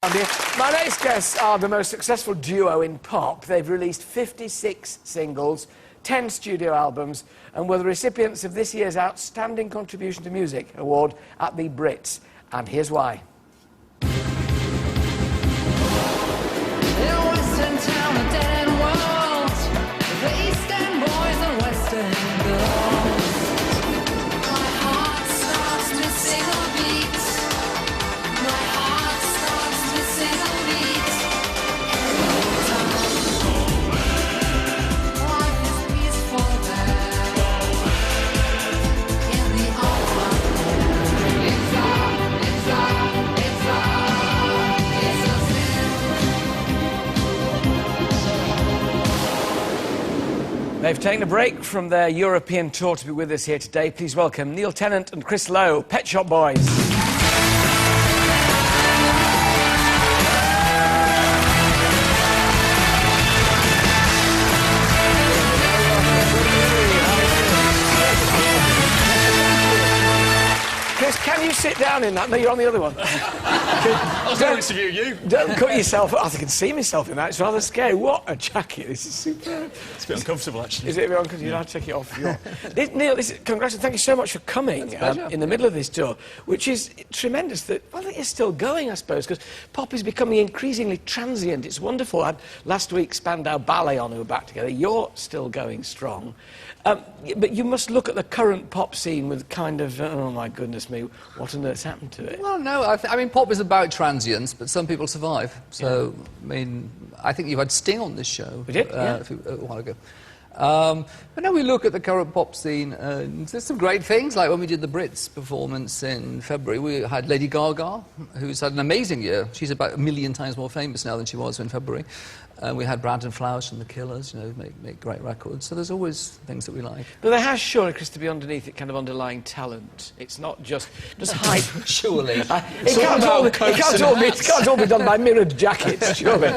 My next guests are the most successful duo in pop. They've released 56 singles, 10 studio albums, and were the recipients of this year's Outstanding Contribution to Music award at the Brits. And here's why. They've taken a break from their European tour to be with us here today. Please welcome Neil Tennant and Chris Lowe, Pet Shop Boys. Chris, can you sit down in that? No, you're on the other one. I was going to interview you. Don't cut yourself up. I can see myself in that. It's rather scary. What a jacket. This is superb. It's a bit uncomfortable, actually. Is it a bit uncomfortable? You'll have to take it off. Neil, congrats and thank you so much for coming in the middle of this tour, which is tremendous that, well, it is still going, I suppose, because pop is becoming increasingly transient. It's wonderful. I had last week Spandau Ballet on who were back together. You're still going strong. But you must look at the current pop scene with kind of, oh my goodness me, what on earth's happened to it? Well, no, I mean, pop is about transience, but some people survive. So, yeah. I mean, I think you had Sting on this show. We did, yeah. A while ago. But now we look at the current pop scene, and there's some great things, like when we did the Brits performance in February, we had Lady Gaga, who's had an amazing year. She's about 1 million times more famous now than she was in February. We had Brandon Flowers from The Killers, you know, make great records. So there's always things that we like. But there has surely, Chris, to be underneath it kind of underlying talent. It's not just hype. Surely. It can't all be done by mirrored jackets, surely.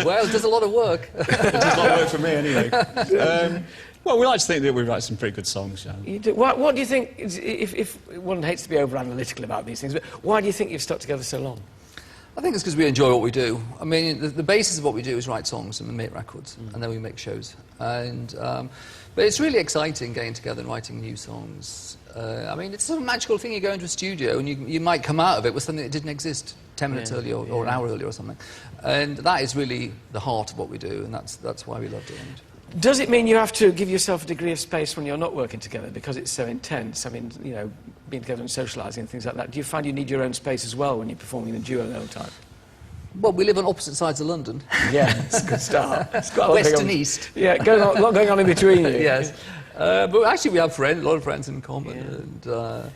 Well, it does a lot of work. It does a lot of work for me, anyway. Well, we like to think that we write some pretty good songs, yeah. You do. What do you think, if one hates to be over-analytical about these things, but why do you think you've stuck together so long? I think it's because we enjoy what we do. I mean, the basis of what we do is write songs and we make records, and then we make shows. And, but it's really exciting getting together and writing new songs. I mean, it's a sort of magical thing. You go into a studio and you might come out of it with something that didn't exist 10 minutes earlier or an hour earlier or something. And that is really the heart of what we do, and that's why we love doing it. Does it mean you have to give yourself a degree of space when you're not working together because it's so intense? I mean, you know, being together and socialising and things like that. Do you find you need your own space as well when you're performing in a duo the whole time? Well, we live on opposite sides of London. Yeah, it's a good start. It's got West and east. Yeah, a lot going on in between you. Yes. But actually we have a lot of friends in common, and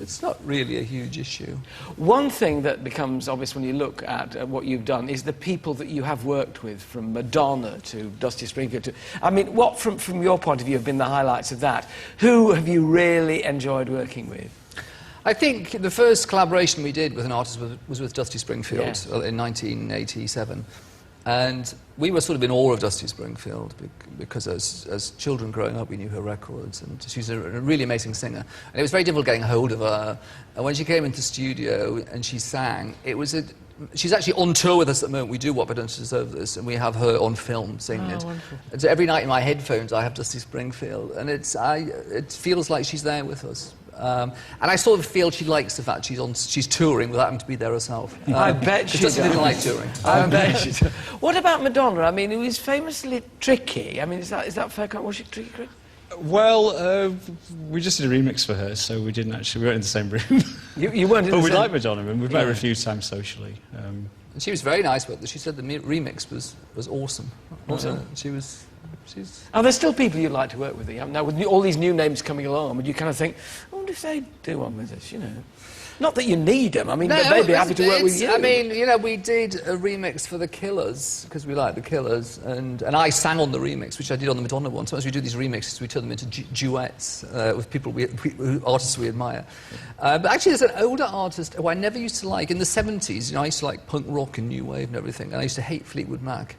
it's not really a huge issue. One thing that becomes obvious when you look at what you've done is the people that you have worked with, from Madonna to Dusty Springfield to... I mean, what, from your point of view, have been the highlights of that? Who have you really enjoyed working with? I think the first collaboration we did with an artist was with Dusty Springfield in 1987. And we were sort of in awe of Dusty Springfield because as children growing up we knew her records, and she's a really amazing singer. And it was very difficult getting hold of her. And when she came into the studio and she sang, she's actually on tour with us at the moment. We do What But Don't Deserve This, and we have her on film singing it. Wonderful. And so every night in my headphones I have Dusty Springfield, and it feels like she's there with us. And I sort of feel she likes the fact she's touring without having to be there herself. I bet she does. She didn't like touring. I bet she does. What about Madonna? I mean, it was famously tricky. I mean, is that fair? Was she tricky, Chris? Well, we just did a remix for her, so we weren't in the same room. You weren't in the same... But we like Madonna, and we've met her a few times socially. And she was very nice with it. She said the remix was awesome. Awesome. Are there still people you'd like to work with? Now, with all these new names coming along, would you kind of think, I wonder if they do one with us, you know? Not that you need them, I mean, no, they'd be happy to work with you. I mean, you know, we did a remix for The Killers, because we like The Killers, and I sang on the remix, which I did on the Madonna one. Sometimes we do these remixes, we turn them into duets with people, artists we admire. But actually, there's an older artist who I never used to like. In the 70s, you know, I used to like punk rock and new wave and everything, and I used to hate Fleetwood Mac.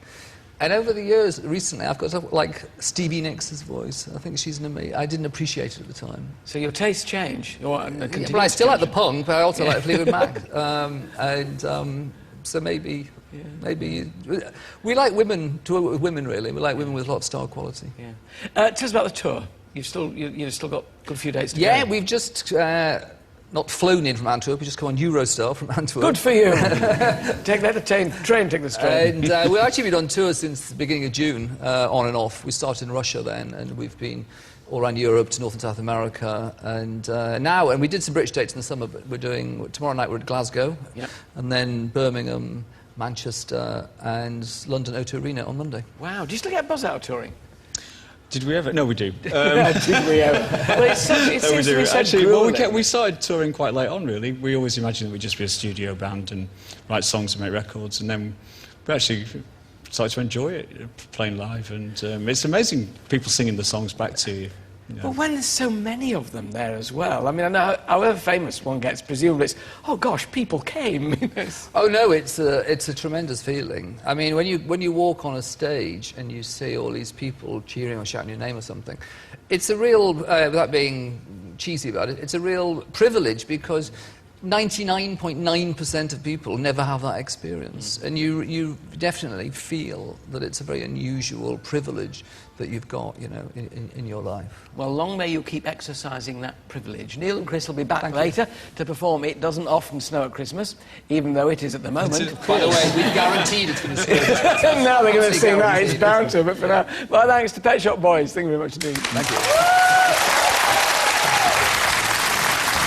And over the years, recently, I've got to like Stevie Nicks' voice. I think she's an amazing... I didn't appreciate it at the time. So your tastes change? But I still like the punk, but I also like Fleetwood Mac. So maybe we like women to work with women. Really, we like women with a lot of star quality. Yeah. Tell us about the tour. You've still got a good few days to go. Yeah, we've just not flown in from Antwerp. We just come on Eurostar from Antwerp. Good for you. Take the train, take the train. And we've actually been on tour since the beginning of June, on and off. We started in Russia then, and we've been all around Europe to North and South America, and now, and we did some British dates in the summer, but we're doing, tomorrow night we're at Glasgow, and then Birmingham, Manchester, and London O2 Arena on Monday. Wow, do you still get a buzz out of touring? Did we ever? No, we do. Did we ever? Well, it seems to be so Actually, grueling. we started touring quite late on, really. We always imagined that we'd just be a studio band and write songs and make records, and then we actually started to enjoy it, playing live, and it's amazing people singing the songs back to you. But when there's so many of them there as well, I mean, I know however famous one gets, presumably it's, oh gosh, people came. Oh no, it's a tremendous feeling. I mean, when you walk on a stage and you see all these people cheering or shouting your name or something, it's a real, without being cheesy about it, it's a real privilege, because 99.9% of people never have that experience, and you definitely feel that it's a very unusual privilege that you've got, you know, in your life. Well, long may you keep exercising that privilege. Neil and Chris will be back later to perform It Doesn't Often Snow at Christmas, even though it is at the moment. By the way, we've guaranteed it's going to snow. Now they're going to sing that, it's bound to, but for now. Well, thanks to Pet Shop Boys. Thank you very much indeed. Thank you.